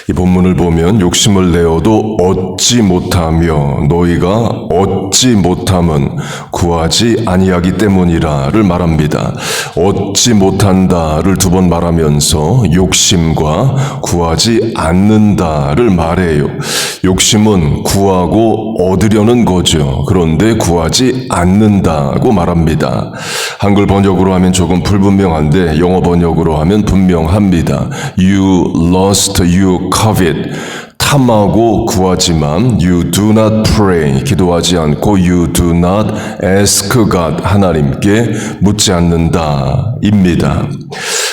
이 본문을 보면 욕심을 내어도 얻지 못하며 너희가 얻지 못함은 구하지 아니하기 때문이라를 말합니다. 얻지 못한다를 두 번 말하면서 욕심과 구하지 않는다를 말해요. 욕심은 구하고 얻으려는 거죠. 그런데 구하지 않는다고 말합니다. 한글 번역으로 하면 조금 불분명한데 영어 번역으로 하면 분명합니다. You lust, you covet. 탐하고 구하지만 you do not pray. 기도하지 않고 you do not ask God. 하나님께 묻지 않는다. 입니다.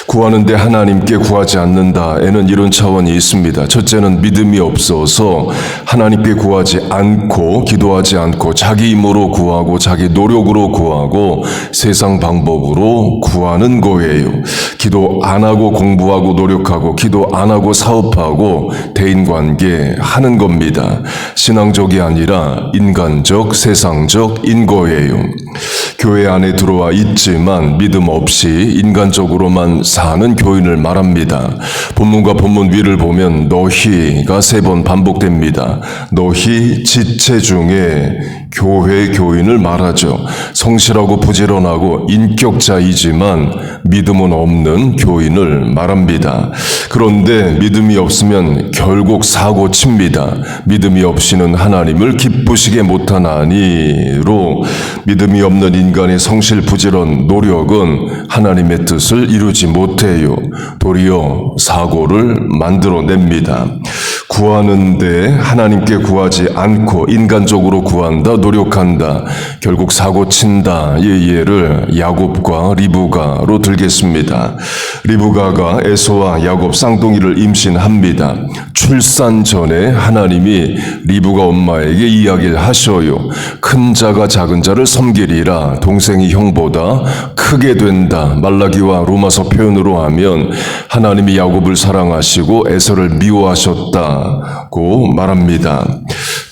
구하는데 하나님께 구하지 않는다에는 이런 차원이 있습니다. 첫째는 믿음이 없어서 하나님께 구하지 않고 기도하지 않고 자기 힘으로 구하고 자기 노력으로 구하고 세상 방법으로 구하는 거예요. 기도 안 하고 공부하고 노력하고 기도 안 하고 사업하고 대인관계 하는 겁니다. 신앙적이 아니라 인간적, 세상적인 거예요. 교회 안에 들어와 있지만 믿음 없이 인간적으로만 사는 교인을 말합니다. 본문과 본문 위를 보면 너희가 3번 반복됩니다. 너희 지체 중에 교회 교인을 말하죠. 성실하고 부지런하고 인격자이지만 믿음은 없는 교인을 말합니다. 그런데 믿음이 없으면 결국 사고 칩니다. 믿음이 없이는 하나님을 기쁘시게 못하나니로 믿음이 없는 인간의 성실 부지런 노력은 하나님의 뜻을 이루지 못해요. 도리어 사고를 만들어냅니다. 구하는데 하나님께 구하지 않고 인간적으로 구한다, 노력한다, 결국 사고 친다. 이 예를 야곱과 리브가로 들겠습니다. 리브가가 에서와 야곱 쌍둥이를 임신합니다. 출산 전에 하나님이 리브가 엄마에게 이야기를 하셔요. 큰 자가 작은 자를 섬기리라. 동생이 형보다 크게 된다. 말라기와 로마서 표현으로 하면 하나님이 야곱을 사랑하시고 에서를 미워하셨다고 말합니다.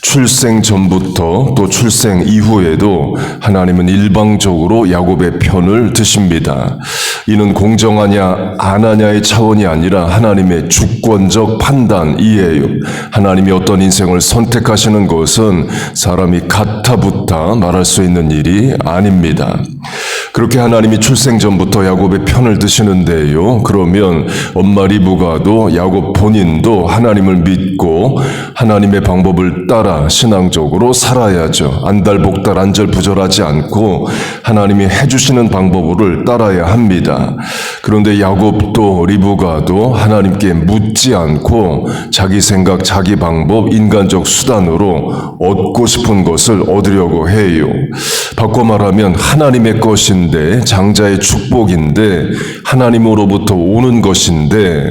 출생 전부터 또 출생 이후에도 하나님은 일방적으로 야곱의 편을 드십니다. 이는 공정하냐 안 하냐의 차원이 아니라 하나님의 주권적 판단이에요. 하나님이 어떤 인생을 선택하시는 것은 사람이 가타부타 말할 수 있는 일이 아닙니다. 그렇게 하나님이 출생 전부터 야곱의 편을 드시는데요. 그러면 엄마 리브가도 야곱 본인도 하나님을 믿고 하나님의 방법을 따라 신앙적으로 살아야죠. 안달복달 안절부절하지 않고 하나님이 해주시는 방법을 따라야 합니다. 그런데 야곱도 리브가도 하나님께 묻지 않고 자기 생각, 자기 방법, 인간적 수단으로 얻고 싶은 것을 얻으려고 해요. 바꿔 말하면 하나님의 것인데 장자의 축복인데 하나님으로부터 오는 것인데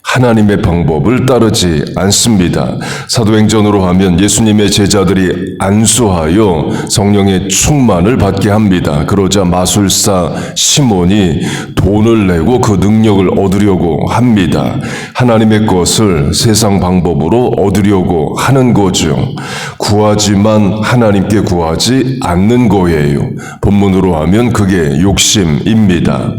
하나님의 방법을 따르지 않습니다. 사도행전으로 하면 예수님의 제자들이 안수하여 성령의 충만을 받게 합니다. 그러자 마술사 시몬이 돈을 내고 그 능력을 얻으려고 합니다. 하나님의 것을 세상 방법으로 얻으려고 하는 거죠. 구하지만 하나님께 구하지 않는 거예요. 본문으로 하면 그게 욕심입니다.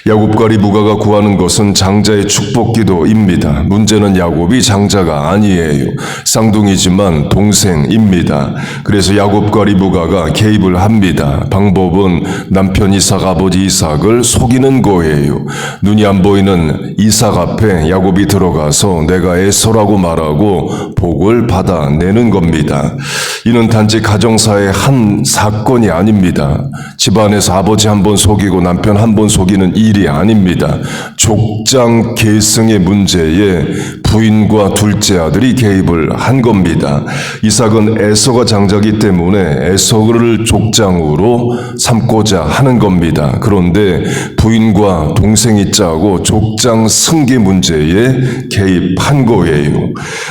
야곱과 리브가가 구하는 것은 장자의 축복기도입니다. 문제는 야곱이 장자가 아니에요. 쌍둥이지만 동생입니다. 그래서 야곱과 리브가가 개입을 합니다. 방법은 남편 이삭, 아버지 이삭을 속이는 거예요. 눈이 안 보이는 이삭 앞에 야곱이 들어가서 내가 에서라고 말하고 복을 받아내는 겁니다. 이는 단지 가정사의 한 사건이 아닙니다. 집안에서 아버지 한 번 속이고 남편 한 번 속이는 일이 아닙니다. 족장 계승의 문제에 부인과 둘째 아들이 개입을 한 겁니다. 이삭은 에서가 장자이기 때문에 에서를 족장으로 삼고자 하는 겁니다. 그런데 부인과 동생이 짜고 족장 승계 문제에 개입한 거예요.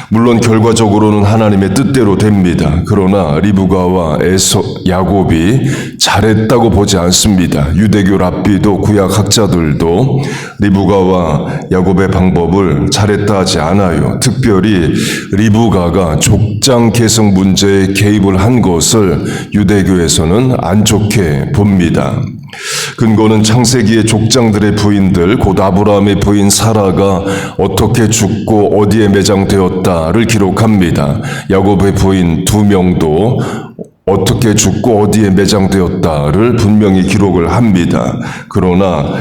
물론 결과적으로는 하나님의 뜻대로 됩니다. 그러나 리브가와 야곱이 잘했다고 보지 않습니다. 유대교 랍비도 구약 학자들도 리브가와 야곱의 방법을 잘했다 하지 않아요. 특별히 리브가가 족장 계승 문제에 개입을 한 것을 유대교에서는 안 좋게 봅니다. 근거는 창세기의 족장들의 부인들, 곧 아브라함의 부인 사라가 어떻게 죽고 어디에 매장되었다를 기록합니다. 야곱의 부인 2명도 어떻게 죽고 어디에 매장되었다를 분명히 기록을 합니다. 그러나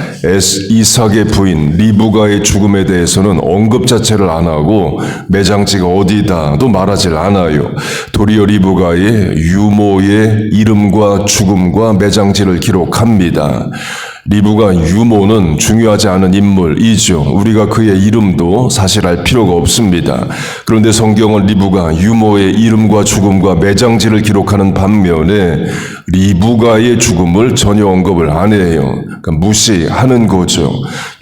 이삭의 부인 리브가의 죽음에 대해서는 언급 자체를 안 하고 매장지가 어디다도 말하질 않아요. 도리어 리브가의 유모의 이름과 죽음과 매장지를 기록합니다. 리브가 유모는 중요하지 않은 인물이죠. 우리가 그의 이름도 사실 알 필요가 없습니다. 그런데 성경은 리브가 유모의 이름과 죽음과 매장지를 기록하는 반면에 리브가의 죽음을 전혀 언급을 안 해요. 그러니까 무시하는 거죠.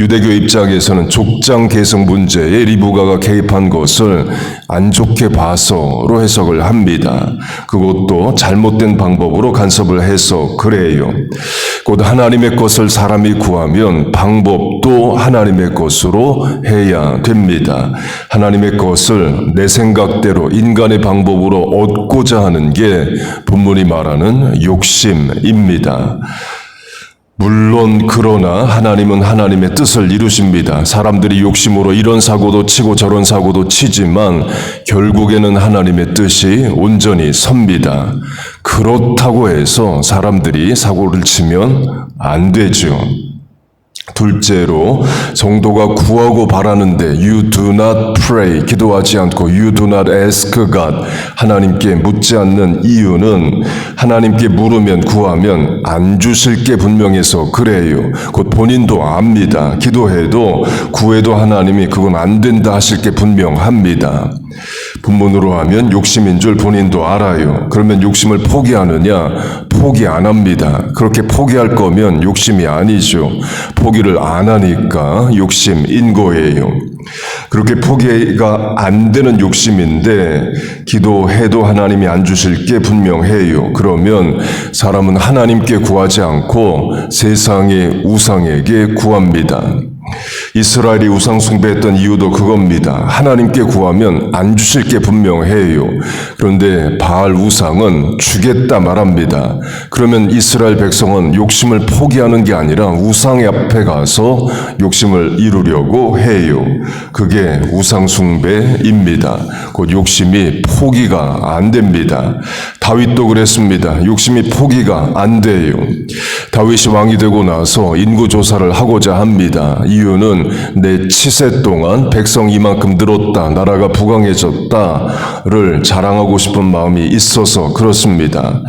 유대교 입장에서는 족장 계승 문제에 리브가가 개입한 것을 안 좋게 봐서로 해석을 합니다. 그것도 잘못된 방법으로 간섭을 해서 그래요. 곧 하나님의 것을 사람이 구하면 방법도 하나님의 것으로 해야 됩니다. 하나님의 것을 내 생각대로 인간의 방법으로 얻고자 하는 게 본문이 말하는 욕심입니다. 물론 그러나 하나님은 하나님의 뜻을 이루십니다. 사람들이 욕심으로 이런 사고도 치고 저런 사고도 치지만 결국에는 하나님의 뜻이 온전히 섭니다. 그렇다고 해서 사람들이 사고를 치면 안 되죠. 둘째로 성도가 구하고 바라는데 you do not pray, 기도하지 않고 you do not ask God, 하나님께 묻지 않는 이유는 하나님께 물으면 구하면 안 주실 게 분명해서 그래요. 곧 본인도 압니다. 기도해도 구해도 하나님이 그건 안 된다 하실 게 분명합니다. 본문으로 하면 욕심인 줄 본인도 알아요. 그러면 욕심을 포기하느냐? 포기 안 합니다. 그렇게 포기할 거면 욕심이 아니죠. 포기를 안 하니까 욕심인 거예요. 그렇게 포기가 안 되는 욕심인데 기도해도 하나님이 안 주실 게 분명해요. 그러면 사람은 하나님께 구하지 않고 세상의 우상에게 구합니다. 이스라엘이 우상 숭배했던 이유도 그겁니다. 하나님께 구하면 안 주실 게 분명해요. 그런데 바알 우상은 주겠다 말합니다. 그러면 이스라엘 백성은 욕심을 포기하는 게 아니라 우상 앞에 가서 욕심을 이루려고 해요. 그게 우상 숭배입니다. 곧 욕심이 포기가 안 됩니다. 다윗도 그랬습니다. 욕심이 포기가 안 돼요. 다윗이 왕이 되고 나서 인구조사를 하고자 합니다. 이유는 내 치세 동안 백성 이만큼 늘었다, 나라가 부강해졌다를 자랑하고 싶은 마음이 있어서 그렇습니다.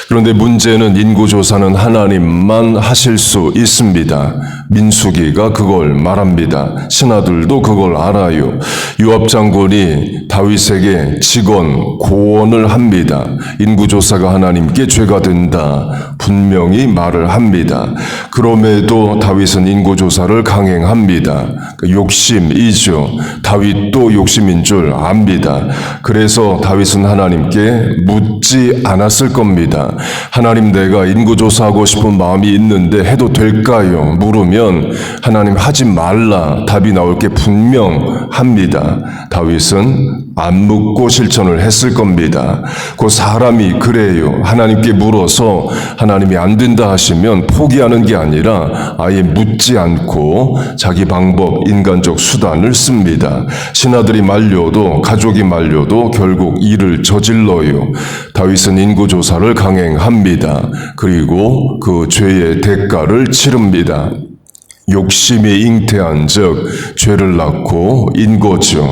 그런데 문제는 인구조사는 하나님만 하실 수 있습니다. 민수기가 그걸 말합니다. 신하들도 그걸 알아요. 요압 장군이 다윗에게 직언, 고언을 합니다. 인구조사가 하나님께 죄가 된다. 분명히 말을 합니다. 그럼에도 다윗은 인구조사를 강행합니다. 욕심이죠. 다윗도 욕심인 줄 압니다. 그래서 다윗은 하나님께 묻지 않았을 겁니다. 하나님, 내가 인구조사하고 싶은 마음이 있는데 해도 될까요? 물으면 하나님 하지 말라 답이 나올 게 분명합니다. 다윗은 안 묻고 실천을 했을 겁니다. 그 사람이 그래요. 하나님께 물어서 하나님이 안 된다 하시면 포기하는 게 아니라 아예 묻지 않고 자기 방법, 인간적 수단을 씁니다. 신하들이 말려도 가족이 말려도 결국 일을 저질러요. 다윗은 인구조사를 강행합니다. 그리고 그 죄의 대가를 치릅니다. 욕심이 잉태한 즉 죄를 낳고 인 거죠.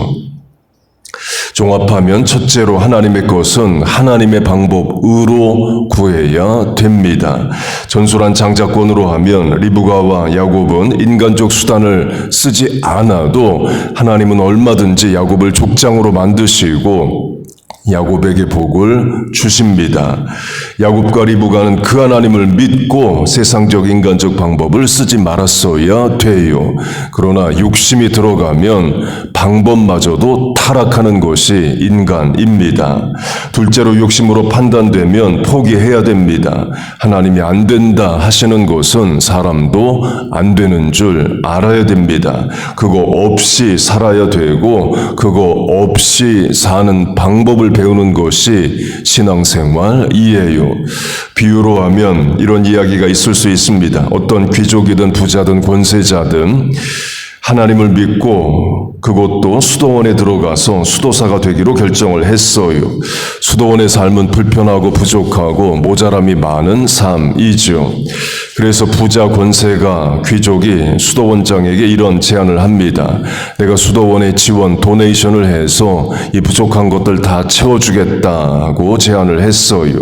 종합하면 첫째로 하나님의 것은 하나님의 방법으로 구해야 됩니다. 전술한 장자권으로 하면 리브가와 야곱은 인간적 수단을 쓰지 않아도 하나님은 얼마든지 야곱을 족장으로 만드시고 야곱에게 복을 주십니다. 야곱과 리브가는 그 하나님을 믿고 세상적 인간적 방법을 쓰지 말았어야 돼요. 그러나 욕심이 들어가면 방법마저도 타락하는 것이 인간입니다. 둘째로 욕심으로 판단되면 포기해야 됩니다. 하나님이 안 된다 하시는 것은 사람도 안 되는 줄 알아야 됩니다. 그거 없이 살아야 되고 그거 없이 사는 방법을 배우는 것이 신앙생활이에요. 비유로 하면 이런 이야기가 있을 수 있습니다. 어떤 귀족이든 부자든 권세자든 하나님을 믿고 그것도 수도원에 들어가서 수도사가 되기로 결정을 했어요. 수도원의 삶은 불편하고 부족하고 모자람이 많은 삶이죠. 그래서 부자 권세가 귀족이 수도원장에게 이런 제안을 합니다. 내가 수도원에 지원, 도네이션을 해서 이 부족한 것들 다 채워주겠다고 제안을 했어요.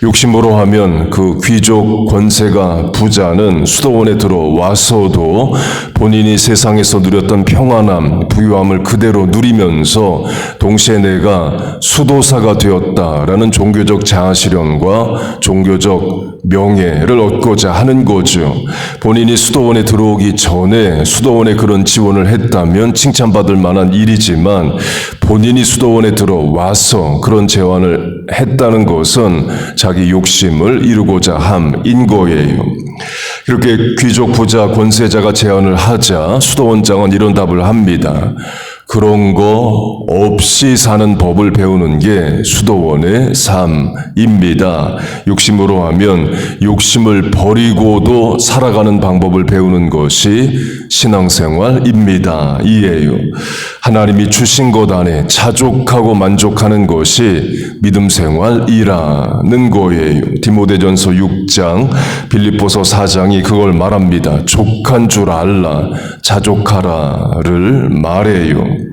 욕심으로 하면 그 귀족 권세가 부자는 수도원에 들어와서도 본인이 세상에서 누렸던 평안함, 부유함을 그대로 누리면서 동시에 내가 수도사가 되었다라는 종교적 자아실현과 종교적 명예를 얻고자 하는 거죠. 본인이 수도원에 들어오기 전에 수도원에 그런 지원을 했다면 칭찬받을 만한 일이지만 본인이 수도원에 들어와서 그런 제안을 했다는 것은 자기 욕심을 이루고자 함인 거예요. 이렇게 귀족, 부자, 권세자가 제안을 하자 수도원장은 이런 답을 합니다. 그런 거 없이 사는 법을 배우는 게 수도원의 삶입니다. 욕심으로 하면 욕심을 버리고도 살아가는 방법을 배우는 것이 신앙생활입니다. 이에요. 하나님이 주신 것 안에 자족하고 만족하는 것이 믿음생활이라는 거예요. 디모데전서 6장, 빌립보서 4장이 그걸 말합니다. 족한 줄 알라, 자족하라를 말해요.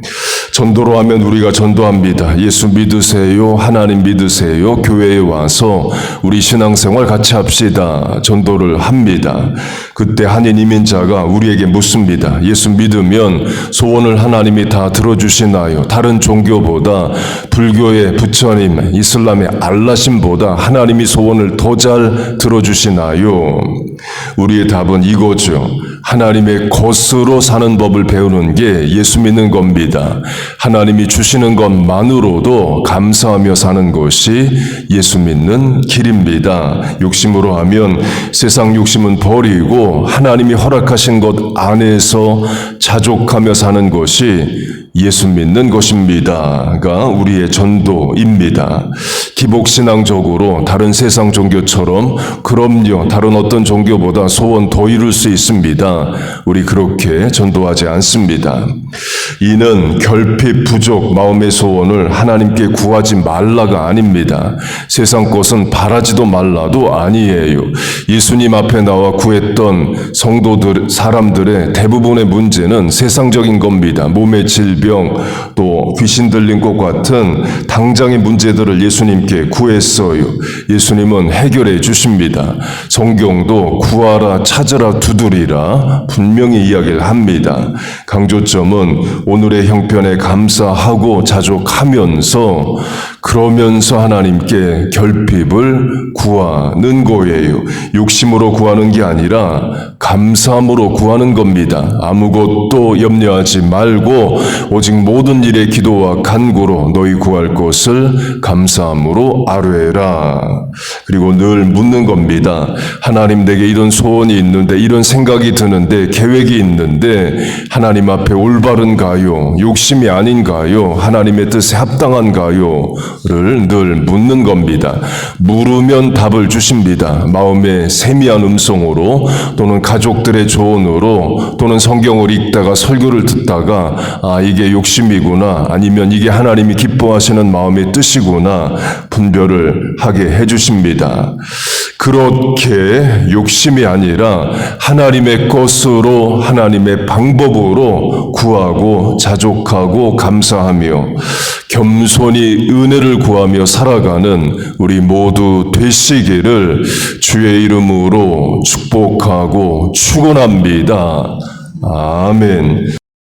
전도로 하면 우리가 전도합니다. 예수 믿으세요. 하나님 믿으세요. 교회에 와서 우리 신앙생활 같이 합시다. 전도를 합니다. 그때 한인 이민자가 우리에게 묻습니다. 예수 믿으면 소원을 하나님이 다 들어주시나요? 다른 종교보다 불교의 부처님, 이슬람의 알라신보다 하나님이 소원을 더 잘 들어주시나요? 우리의 답은 이거죠. 하나님의 것으로 사는 법을 배우는 게 예수 믿는 겁니다. 하나님이 주시는 것만으로도 감사하며 사는 것이 예수 믿는 길입니다. 욕심으로 하면 세상 욕심은 버리고 하나님이 허락하신 것 안에서 자족하며 사는 것이 예수 믿는 것입니다가 우리의 전도입니다. 기복신앙적으로 다른 세상 종교처럼 그럼요, 다른 어떤 종교보다 소원 더 이룰 수 있습니다. 우리 그렇게 전도하지 않습니다. 이는 결핍 부족 마음의 소원을 하나님께 구하지 말라가 아닙니다. 세상 것은 바라지도 말라도 아니에요. 예수님 앞에 나와 구했던 성도들, 사람들의 대부분의 문제는 세상적인 겁니다. 몸의 질병, 또 귀신 들린 것 같은 당장의 문제들을 예수님께 구했어요. 예수님은 해결해 주십니다. 성경도 구하라, 찾으라, 두드리라 분명히 이야기를 합니다. 강조점은 오늘의 형편에 감사하고 자족하면서 그러면서 하나님께 결핍을 구하는 거예요. 욕심으로 구하는 게 아니라 감사함으로 구하는 겁니다. 아무것도 염려하지 말고 오직 모든 일에 기도와 간구로 너희 구할 것을 감사함으로 아뢰라. 그리고 늘 묻는 겁니다. 하나님, 내게 이런 소원이 있는데, 이런 생각이 드는데, 계획이 있는데 하나님 앞에 올바른가요? 욕심이 아닌가요? 하나님의 뜻에 합당한가요? 를 늘 묻는 겁니다. 물으면 답을 주십니다. 마음의 세미한 음성으로, 또는 가족들의 조언으로, 또는 성경을 읽다가 설교를 듣다가 이게 욕심이구나, 아니면 이게 하나님이 기뻐하시는 마음의 뜻이구나 분별을 하게 해주십니다. 그렇게 욕심이 아니라 하나님의 것으로, 하나님의 방법으로 구하고 자족하고 감사하며 겸손히 은혜를 구하며 살아가는 우리 모두 되시기를 주의 이름으로 축복하고 축원합니다. 아멘.